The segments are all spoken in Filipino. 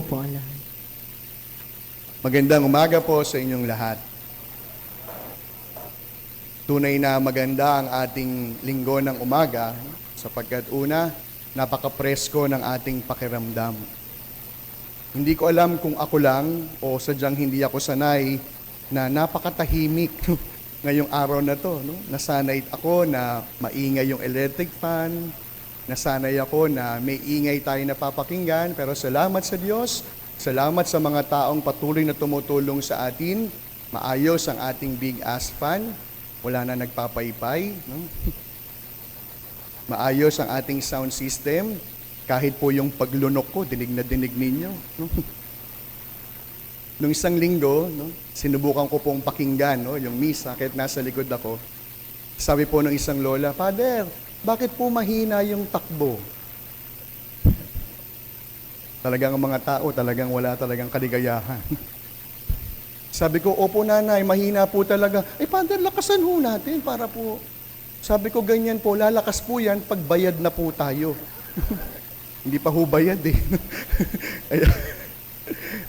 po ang lahat. Magandang umaga po sa inyong lahat. Tunay na maganda ang ating linggo ng umaga sapagkat una, napaka-presko ng ating pakiramdam. Hindi ko alam kung ako lang o sadyang hindi ako sanay na napakatahimik ngayong araw na to. No? Nasanay ako na maingay yung electric fan, nasanay ako na may ingay tayo napapakinggan, pero salamat sa Diyos, salamat sa mga taong patuloy na tumutulong sa atin. Maayos ang ating big ass fan, wala na nagpapaypay. No? Maayos ang ating sound system, kahit po yung paglunok ko, dinig na dinig ninyo. No? Nung isang linggo, no, sinubukan ko pong pakinggan yung misa, kahit nasa likod ako. Sabi po ng isang lola, "Father, bakit po mahina yung takbo?" Talagang ang mga tao, talagang wala talagang kaligayahan. Sabi ko, "Opo nanay, mahina po talaga." Father, lakasan ho natin para po. Sabi ko, ganyan po, lalakas po yan pag bayad na po tayo. Hindi pa ho bayad eh.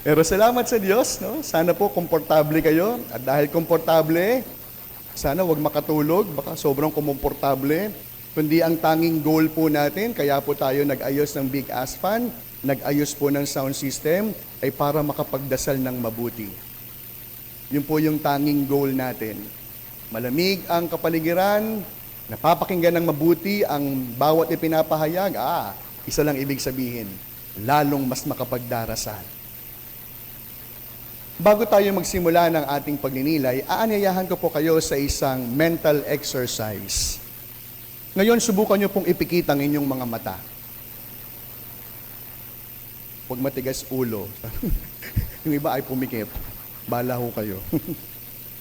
Pero salamat sa Diyos, no? Sana po komportable kayo. At dahil komportable, sana wag makatulog, baka sobrang komportable. Kundi ang tanging goal po natin, kaya po tayo nag-ayos ng big ass fan, nag-ayos po ng sound system, ay para makapagdasal ng mabuti. Yun po yung tanging goal natin. Malamig ang kapaligiran, napapakinggan ng mabuti ang bawat ipinapahayag, isa lang ibig sabihin, lalong mas makapagdarasal. Bago tayo magsimula ng ating pagninilay, aanyayahan ko po kayo sa isang mental exercise. Ngayon, subukan nyo pong ipikit ang inyong mga mata. Huwag matigas ulo. Yung iba ay pumikit. Bala ho kayo.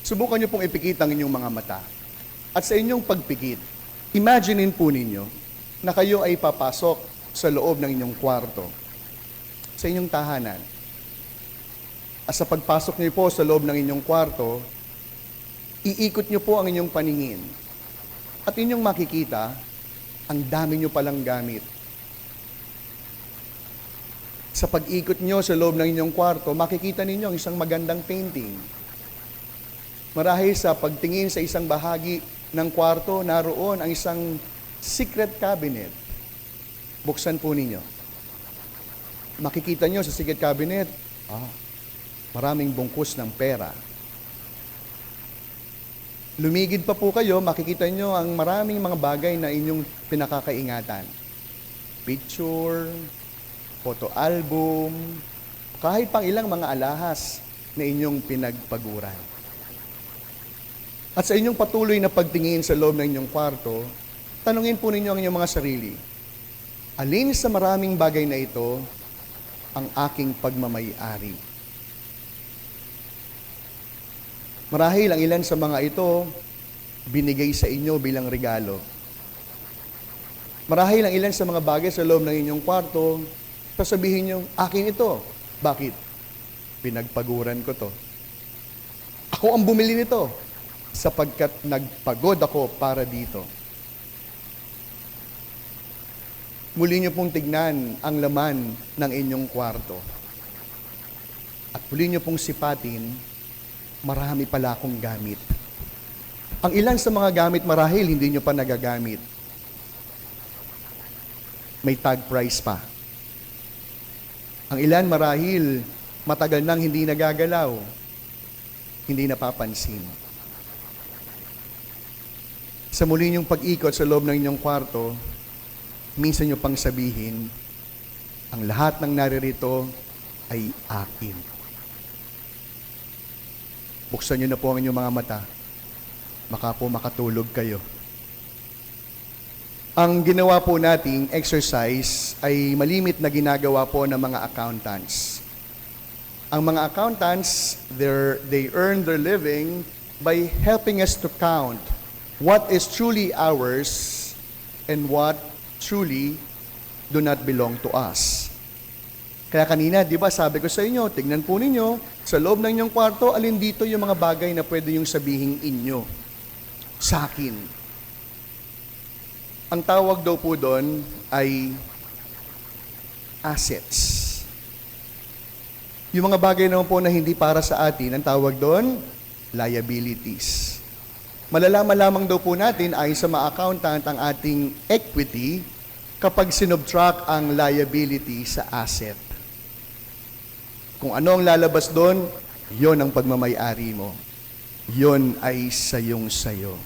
Subukan nyo pong ipikit ang inyong mga mata. At sa inyong pagpikit, imaginein po ninyo na kayo ay papasok sa loob ng inyong kwarto, sa inyong tahanan. At sa pagpasok niyo po sa loob ng inyong kwarto, iikot niyo po ang inyong paningin. At inyong makikita, ang dami niyo palang gamit. Sa pag-ikot niyo sa loob ng inyong kwarto, makikita ninyo ang isang magandang painting. Marahil sa pagtingin sa isang bahagi ng kwarto, naroon ang isang secret cabinet. Buksan po ninyo. Makikita niyo sa secret cabinet, maraming bungkus ng pera. Lumigid pa po kayo, makikita nyo ang maraming mga bagay na inyong pinakakaingatan. Picture, photo album, kahit pang ilang mga alahas na inyong pinagpaguran. At sa inyong patuloy na pagtingin sa loob ng inyong kwarto, tanungin po ninyo ang inyong mga sarili, alin sa maraming bagay na ito ang aking pagmamay-ari? Marahil ang ilan sa mga ito, binigay sa inyo bilang regalo. Marahil ang ilan sa mga bagay sa loob ng inyong kwarto, sasabihin nyo, akin ito. Bakit? Pinagpaguran ko to. Ako ang bumili nito, sapagkat nagpagod ako para dito. Muli nyo pong tignan ang laman ng inyong kwarto. At muli nyo pong sipatin, marami pala akong gamit. Ang ilan sa mga gamit marahil hindi nyo pa nagagamit. May tag price pa. Ang ilan marahil matagal nang hindi nagagalaw, hindi napapansin. Sa muli nyong pag-ikot sa loob ng inyong kwarto, minsan nyo pang sabihin, ang lahat ng naririto ay akin. Buksan nyo na po ang inyong mga mata. Baka po makatulog kayo. Ang ginawa po nating exercise ay malimit na ginagawa po ng mga accountants. Ang mga accountants, they earn their living by helping us to count what is truly ours and what truly do not belong to us. Kaya kanina, di ba, sabi ko sa inyo, tignan po ninyo, sa loob ng inyong kwarto, alin dito yung mga bagay na pwede yung sabihin inyo sa akin. Ang tawag daw po doon ay assets. Yung mga bagay naman po na hindi para sa atin, ang tawag doon, liabilities. Malalaman lamang daw po natin ay sa mga accountant ang ating equity kapag sinubtract ang liability sa asset. Kung ano ang lalabas doon, yon ang pagmamay-ari mo. Yon ay sayong-sayo.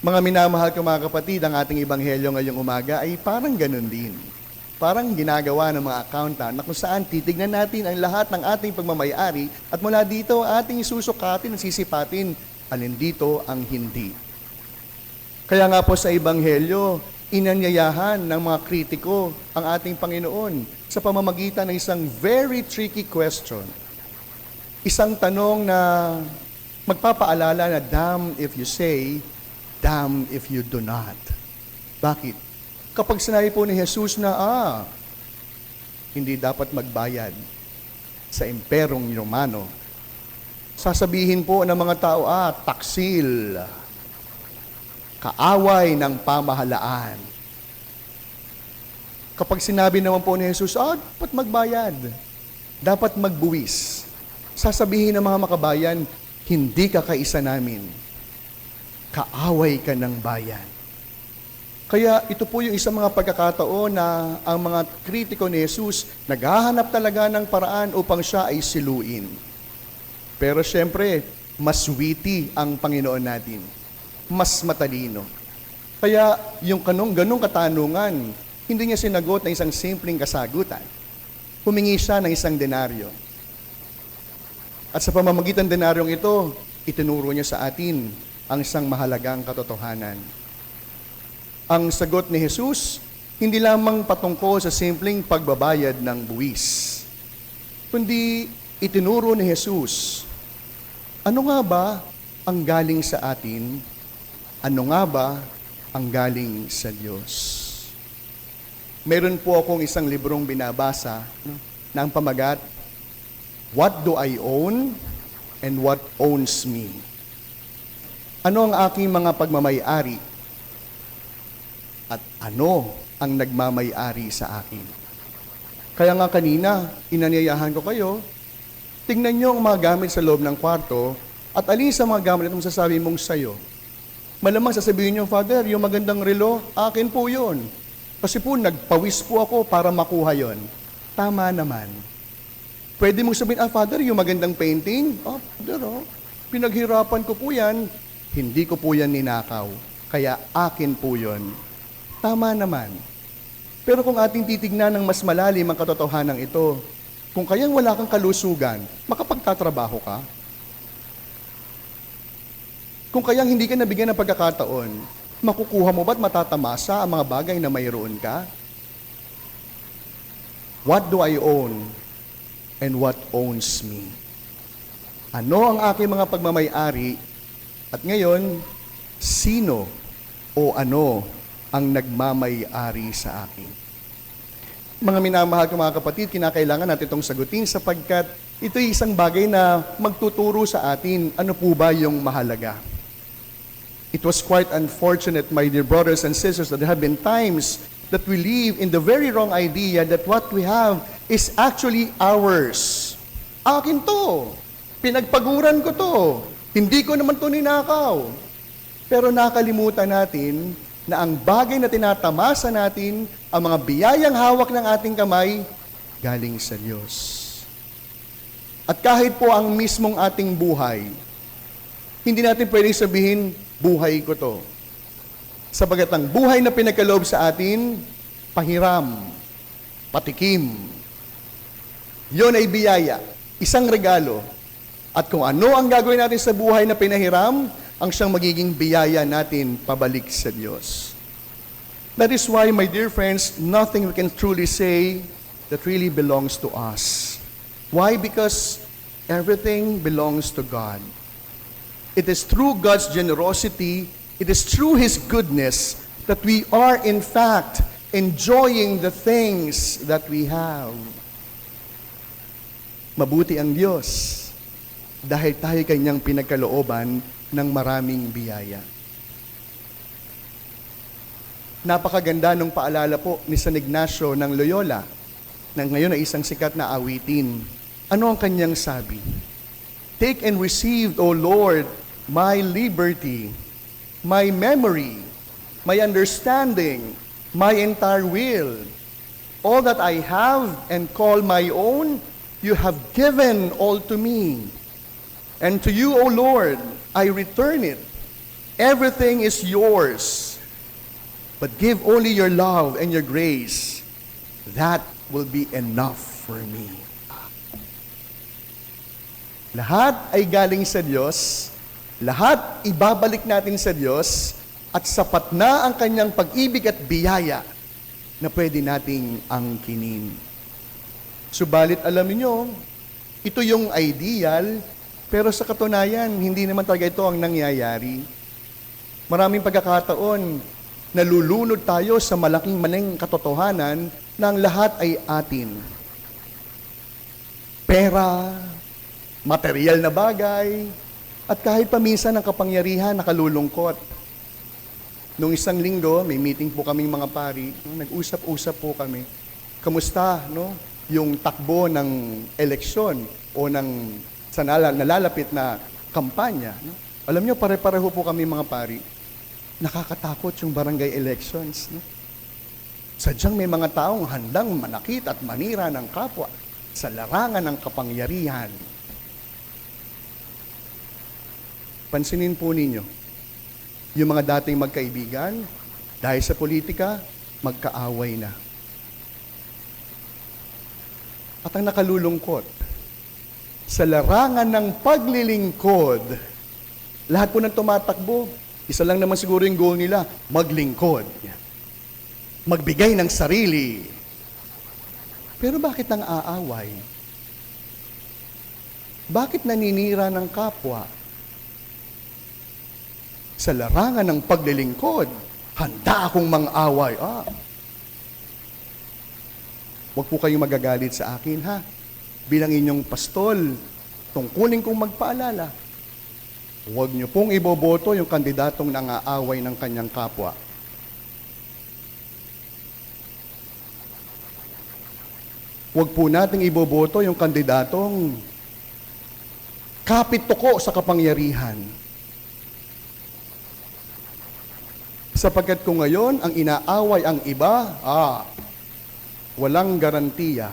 Mga minamahal ko mga kapatid, ang ating ebanghelyo ngayong umaga ay parang ganun din. Parang ginagawa ng mga accountant na kung saan titignan natin ang lahat ng ating pagmamay-ari at mula dito ating susukatin at sisipatin alin dito ang hindi. Kaya nga po sa ebanghelyo, inanyayahan ng mga kritiko ang ating Panginoon sa pamamagitan ng isang very tricky question. Isang tanong na magpapaalala na damn if you say, damn if you do not. Bakit? Kapag sinabi po ni Jesus na, hindi dapat magbayad sa imperong Romano, sasabihin po ng mga tao, taksil, kaaway ng pamahalaan. Kapag sinabi naman po ni Jesus, dapat magbayad, dapat magbuwis, sasabihin ng mga makabayan, hindi ka kaisa namin, kaaway ka ng bayan. Kaya ito po yung isang mga pagkakataon na ang mga kritiko ni Jesus naghahanap talaga ng paraan upang siya ay siluin. Pero syempre, mas witty ang Panginoon natin. Mas matalino. Kaya yung ganong katanungan, hindi niya sinagot na isang simpleng kasagutan. Humingi siya ng isang denaryo. At sa pamamagitan ng denaryong ito, itinuro niya sa atin ang isang mahalagang katotohanan. Ang sagot ni Jesus, hindi lamang patungkol sa simpleng pagbabayad ng buwis, kundi itinuro ni Jesus, ano nga ba ang galing sa atin? Ano nga ba ang galing sa Diyos? Meron po akong isang librong binabasa na ang pamagat, What do I own and what owns me? Ano ang aking mga pagmamay-ari? At ano ang nagmamay-ari sa akin? Kaya nga kanina, inanyayahan ko kayo, tingnan nyo ang mga gamit sa loob ng kwarto at alin sa mga gamit na masasabi mong sayo. Malamang sasabihin nyo, Father, yung magandang relo, akin po yun. Kasi po, nagpawis po ako para makuha yon. Tama naman. Pwede mong sabihin, Father, yung magandang painting, Father, pinaghirapan ko po yan. Hindi ko po yan ninakaw. Kaya akin po yun. Tama naman. Pero kung ating titignan ng mas malalim ang katotohanan ito, kung kayang wala kang kalusugan, makapagtatrabaho ka? Kung kayang hindi ka nabigyan ng pagkakataon, makukuha mo ba't matatamasa ang mga bagay na mayroon ka? What do I own and what owns me? Ano ang aking mga pagmamay-ari? At ngayon, sino o ano ang nagmamay-ari sa akin? Mga minamahal ko mga kapatid, kinakailangan natin itong sagutin sapagkat ito ay isang bagay na magtuturo sa atin ano po ba yung mahalaga. It was quite unfortunate, my dear brothers and sisters, that there have been times that we live in the very wrong idea that what we have is actually ours. Akin to. Pinagpaguran ko to. Hindi ko naman to ninakaw. Pero nakalimutan natin na ang bagay na tinatamasa natin, ang mga biyayang hawak ng ating kamay, galing sa Diyos. At kahit po ang mismong ating buhay, hindi natin pwedeng sabihin, buhay ko to. Sabagat ang buhay na pinagkaloob sa atin, pahiram, patikim. Yon ay biyaya, isang regalo. At kung ano ang gagawin natin sa buhay na pinahiram, ang siyang magiging biyaya natin pabalik sa Diyos. That is why, my dear friends, nothing we can truly say that really belongs to us. Why? Because everything belongs to God. It is through God's generosity, it is through His goodness that we are in fact enjoying the things that we have. Mabuti ang Diyos dahil tayo kanyang pinagkalooban ng maraming biyaya. Napakaganda nung paalala po ni San Ignacio ng Loyola na ngayon ay isang sikat na awitin. Ano ang kanyang sabi? Take and receive, O Lord, my liberty, my memory, my understanding, my entire will. All that I have and call my own, you have given all to me. And to you, O Lord, I return it. Everything is yours. But give only your love and your grace. That will be enough for me. Lahat ay galing sa Diyos. Lahat ibabalik natin sa Diyos. At sapat na ang kanyang pag-ibig at biyaya na pwede nating angkinin. Subalit alam niyo, ito yung ideal, pero sa katunayan, hindi naman talaga ito ang nangyayari. Maraming pagkakataon, nalulunod tayo sa malaking maling katotohanan na ang lahat ay atin. Pera, material na bagay, at kahit paminsan ang kapangyarihan nakalulungkot. Noong isang linggo, may meeting po kaming mga pari, nag-usap-usap po kami. Kamusta, no? Yung takbo ng eleksyon o ng sa nalalapit na kampanya. No? Alam nyo, pare-pareho po kami mga pari. Nakakatakot yung barangay elections. No? Sadyang may mga taong handang manakit at manira ng kapwa sa larangan ng kapangyarihan. Pansinin po ninyo, yung mga dating magkaibigan, dahil sa politika, magkaaway na. At ang nakalulungkot, sa larangan ng paglilingkod, lahat po ng tumatakbo, isa lang naman siguro yung goal nila, maglingkod. Magbigay ng sarili. Pero bakit ang aaway? Bakit naninira ng kapwa? Sa larangan ng paglilingkod, handa akong mang-away. Huwag po kayong magagalit sa akin, ha? Bilang inyong pastol, tungkulin kong magpaalala. Huwag niyo pong iboboto yung kandidatong nangaaway ng kanyang kapwa. Huwag po nating iboboto yung kandidatong kapit-tuko sa kapangyarihan. Sapagkat kung ngayon ang inaaway ang iba, walang garantiya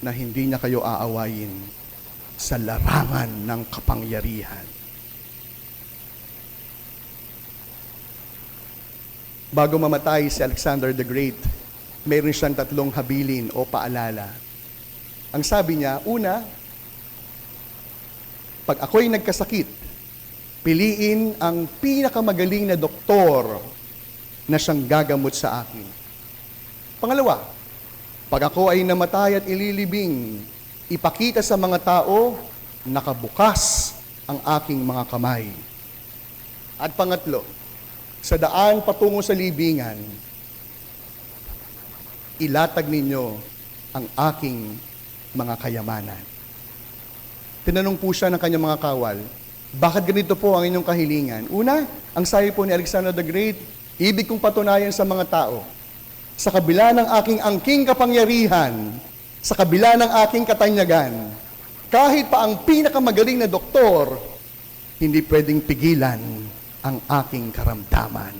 na hindi niya kayo aawayin sa larangan ng kapangyarihan. Bago mamatay si Alexander the Great, mayroon siyang 3 habilin o paalala. Ang sabi niya, una, pag ako'y nagkasakit, piliin ang pinakamagaling na doktor na siyang gagamot sa akin. Pangalawa, pag ako ay namatay at ililibing, ipakita sa mga tao, nakabukas ang aking mga kamay. At pangatlo, sa daan patungo sa libingan, ilatag ninyo ang aking mga kayamanan. Tinanong po siya ng kanyang mga kawal, bakit ganito po ang inyong kahilingan? Una, ang sabi po ni Alexander the Great, ibig kong patunayan sa mga tao, sa kabila ng aking angking kapangyarihan, sa kabila ng aking katanyagan, kahit pa ang pinakamagaling na doktor, hindi pwedeng pigilan ang aking karamdaman.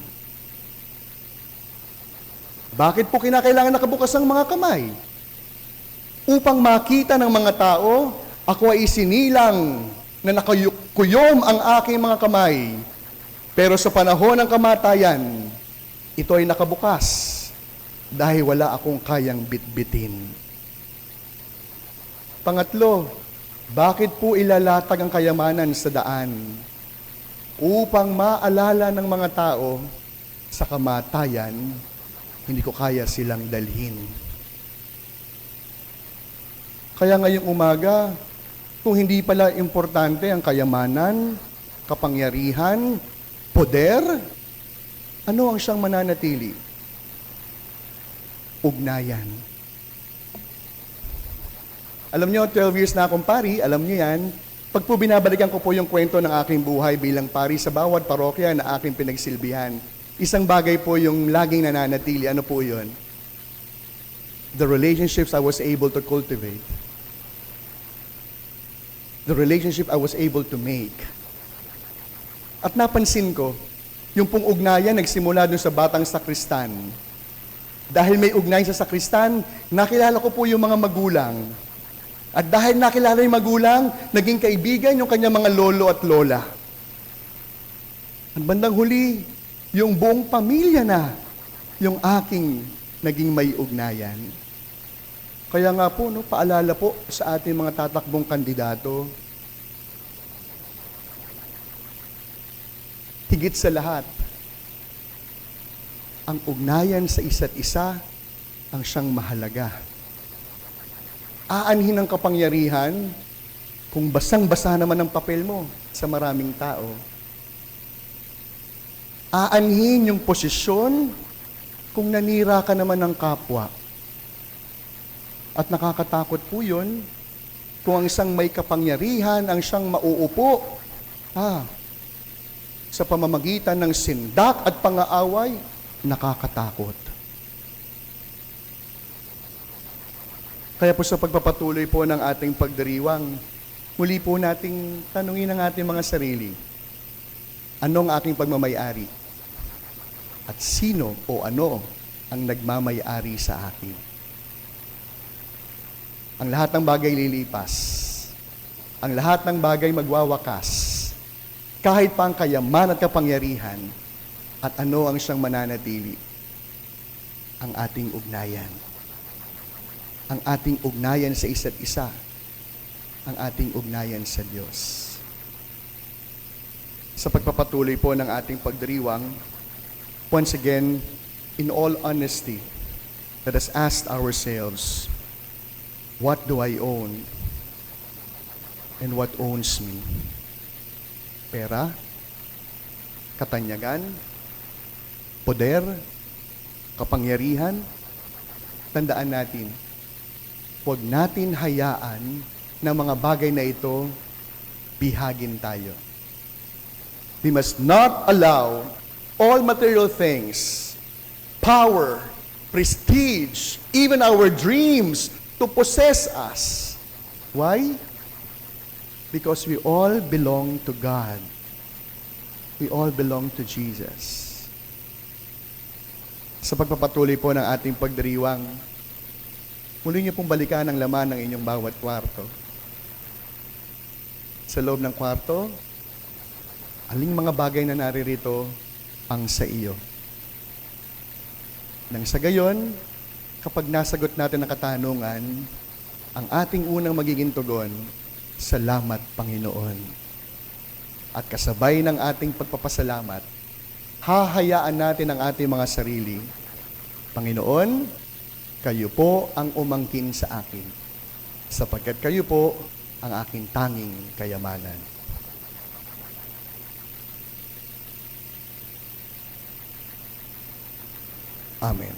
Bakit po kinakailangan nakabukas ang mga kamay? Upang makita ng mga tao, ako ay isinilang na nakakuyom ang aking mga kamay. Pero sa panahon ng kamatayan, ito ay nakabukas dahil wala akong kayang bitbitin. Pangatlo, bakit po ilalatag ang kayamanan sa daan? Upang maalala ng mga tao sa kamatayan, hindi ko kaya silang dalhin. Kaya ngayong umaga, kung hindi pala importante ang kayamanan, kapangyarihan, poder, ano ang siyang mananatili? Ugnayan. Alam niyo, 12 years na akong pari, alam niyo yan, pag po binabalikan ko po yung kwento ng aking buhay bilang pari sa bawat parokya na aking pinagsilbihan, isang bagay po yung laging nananatili. Ano po yun? the relationships I was able to cultivate, the relationship I was able to make. At napansin ko, yung pong ugnayan nagsimula dun sa batang sakristan. Dahil may ugnayan sa sakristan, nakilala ko po yung mga magulang. At dahil nakilala yung magulang, naging kaibigan yung kanyang mga lolo at lola. At bandang huli, yung buong pamilya na yung aking naging may ugnayan. Kaya nga po, paalala po sa ating mga tatakbong kandidato, higit sa lahat, ang ugnayan sa isa't isa ang siyang mahalaga. Aanhin ang kapangyarihan kung basang-basa naman ang papel mo sa maraming tao. Aanhin yung posisyon kung nanira ka naman ng kapwa. At nakakatakot po yun kung ang isang may kapangyarihan ang siyang mauupo sa pamamagitan ng sindak at pang-aaway, nakakatakot. Kaya po sa pagpapatuloy po ng ating pagdiriwang, muli po nating tanungin ang ating mga sarili, anong aking pagmamayari? At sino o ano ang nagmamayari sa akin? Ang lahat ng bagay lilipas. Ang lahat ng bagay magwawakas. Kahit pa ang kayaman at kapangyarihan, at ano ang siyang mananatili? Ang ating ugnayan. Ang ating ugnayan sa isa't isa. Ang ating ugnayan sa Diyos. Sa pagpapatuloy po ng ating pagdiriwang, once again, in all honesty, let us ask ourselves, what do I own? And what owns me? Pera? Katanyagan? Poder? Kapangyarihan? Tandaan natin, huwag natin hayaan na mga bagay na ito bihagin tayo. We must not allow all material things, power, prestige, even our dreams to possess us. Why? Because we all belong to God. We all belong to Jesus. Sa pagpapatuloy po ng ating pagdiriwang, muli niyo pong balikan ang laman ng inyong bawat kwarto. Sa loob ng kwarto, aling mga bagay na naririto ang sa iyo. Nang sa gayon, kapag nasagot natin ang katanungan, ang ating unang magiging tugon, salamat Panginoon. At kasabay ng ating pagpapasalamat, hahayaan natin ang ating mga sarili, Panginoon, kayo po ang umangkin sa akin, sapagkat kayo po ang aking tanging kayamanan. Amen.